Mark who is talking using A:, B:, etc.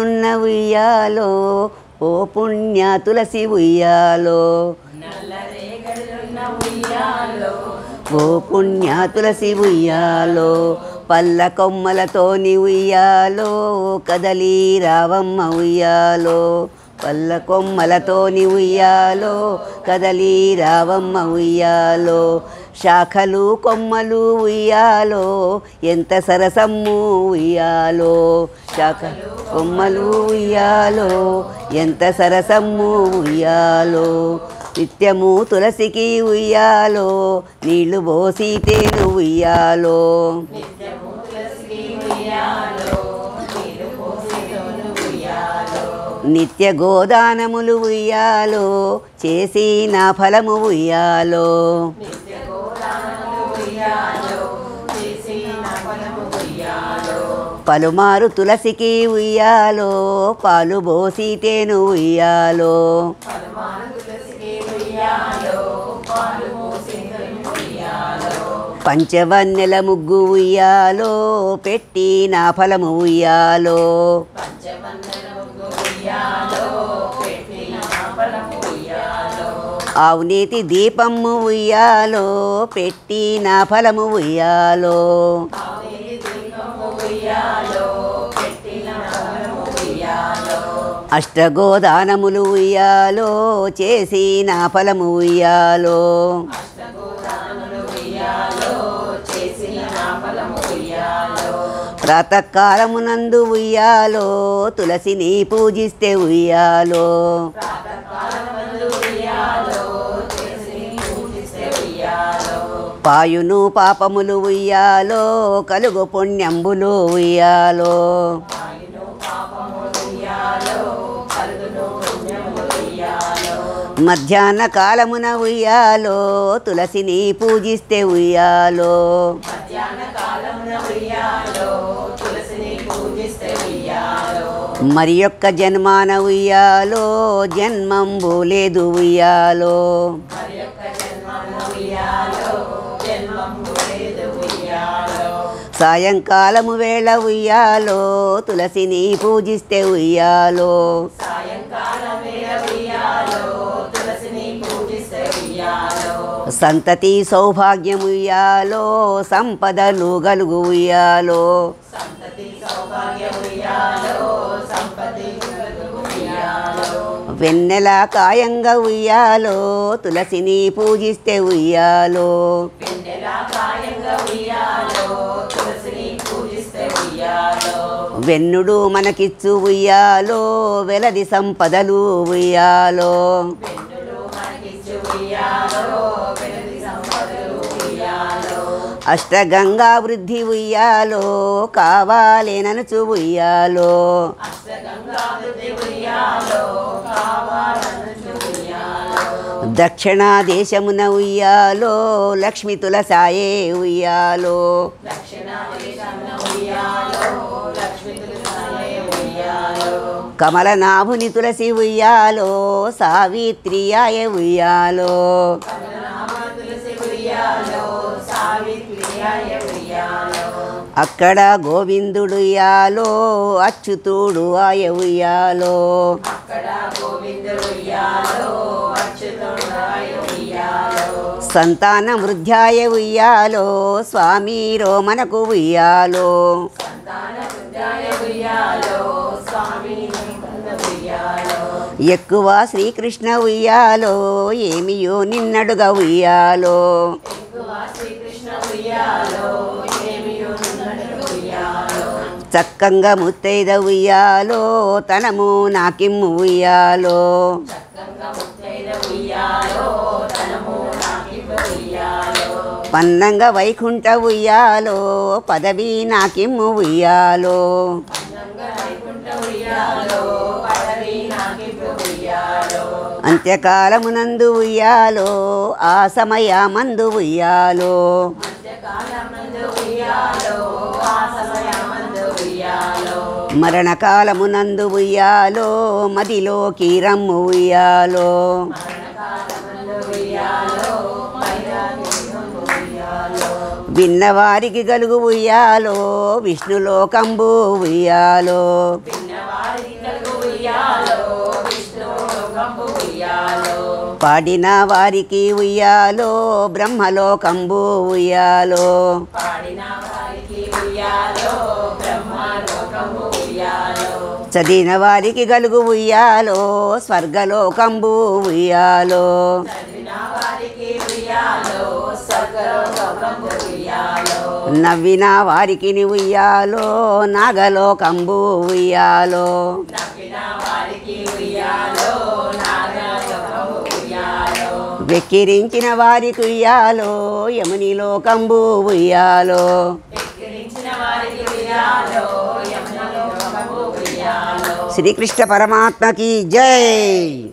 A: ఉన్న ఉయ్యాలో ఓ పుణ్య తులసి ఉయ్యాలో ఓ పుణ్య తులసి ఉయ్యాలో పల్ల కొమ్మలతోని ఉయ్యాలో కదలి రావమ్మ ఉయ్యాలో పల్ల కొమ్మలతోని ఉయ్యాలో కదలి రావమ్మ ఉయ్యాలో శాఖలు కొమ్మలు ఉయ్యాలో ఎంత సరసమ్ము ఉయ్యాలో శాఖలు కొమ్మలు ఉయ్యాలో ఎంత సరసమ్ము ఉయ్యాలో నిత్యము తులసికి ఉయ్యాలో నీళ్లు పోసి తేను ఉయ్యాలో నిత్య గోదానములు ఉయ్యాలో చేసి నా ఫలము ఉయ్యాలో పలుమారు తులసికి ఉయ్యాలో పాలు పోసి తేను ఉయ్యాలో పంచవన్నెల ముగ్గు ఉయ్యాలో పెట్టి నా ఫలము ఉయ్యాలో అవినీతి దీపము ఉయ్యాలో పెట్టి నా ఫలము ఉయ్యాలో అష్టగోదానములు ఉయ్యాలో చేసి నా ఫలము ఉయ్యాలో ప్రాతకాలమునందు ఉయ్యాలో తులసిని పూజిస్తే ఉయ్యాలో పాయును పాపములు ఉయ్యాలో కలుగు పుణ్యంబులు ఉయ్యాలో మధ్యాహ్న కాలమున ఉయ్యాలో తులసిని పూజిస్తే ఉయ్యాలో మరి యొక్క జన్మాన ఉయ్యాలో జన్మంబు లేదు ఉయ్యాలో సాయంకాలము వేళ ఉయ్యాలో తులసిని పూజిస్తే ఉయ్యాలో సంతతి సౌభాగ్యం ఉయ్యాలో సంపదలు గలుగు ఉయ్యాలో వెన్నెల కాయంగా ఉయ్యాలో తులసిని పూజిస్తే ఉయ్యాలో వెన్నుడు మనకిచ్చు ఉయ్యాలో వెలది సంపదలు ఉయ్యాలో అష్టగంగా వృద్ధి ఉయ్యాలో కావాలేననుచు ఉయ్యాలో దక్షిణ దేశమున ఉయ్యాలో లక్ష్మి తులసాయే ఉయ్యాలో కమలనాభుని తులసి ఉయ్యాలో సావిత్రియాయ ఉయ్యాలో అక్కడ గోవిందుడు ఉయ్యాలో అచ్యుతుడు ఆయ ఉయ్యాలో సంతాన వృద్ధ్యాయ ఉయ్యాలో స్వామి రోమనకు ఉయ్యాలో ఎక్కువ శ్రీకృష్ణ ఉయ్యాలో ఏమియో నిన్నడుగా ఉయ్యాలో చక్కంగా ముత్తైద ఉయ్యాలో తనము నాకిమ్ము ఉయ్యాలో పన్నంగా వైకుంఠ ఉయ్యాలో పదవి నాకిమ్ము ఉయ్యాలో అంత్యకాలమునందు ఉయ్యాలో ఆ సమయమందు ఉయ్యాలో మరణకాలమునందు ఉయ్యాలో మదిలోకి రమ్ము ఉయ్యాలో విన్నవారికి గలుగు ఉయ్యాలో విష్ణులోకంబు ఉయ్యాలో పాడిన వారికి ఉయ్యాలో బ్రహ్మలోకంబు ఉయ్యాలో చదివిన వారికి గలుగు ఉయ్యాలో స్వర్గలోకంబు ఉయ్యాలో నవ్విన వారికి ఉయ్యాలో నాగలోకంబు ఉయ్యాలో వెక్కిరించిన వారికి ఉయ్యాలో యముని లోకంబు ఉయ్యాలో శ్రీకృష్ణ పరమాత్మకి జై.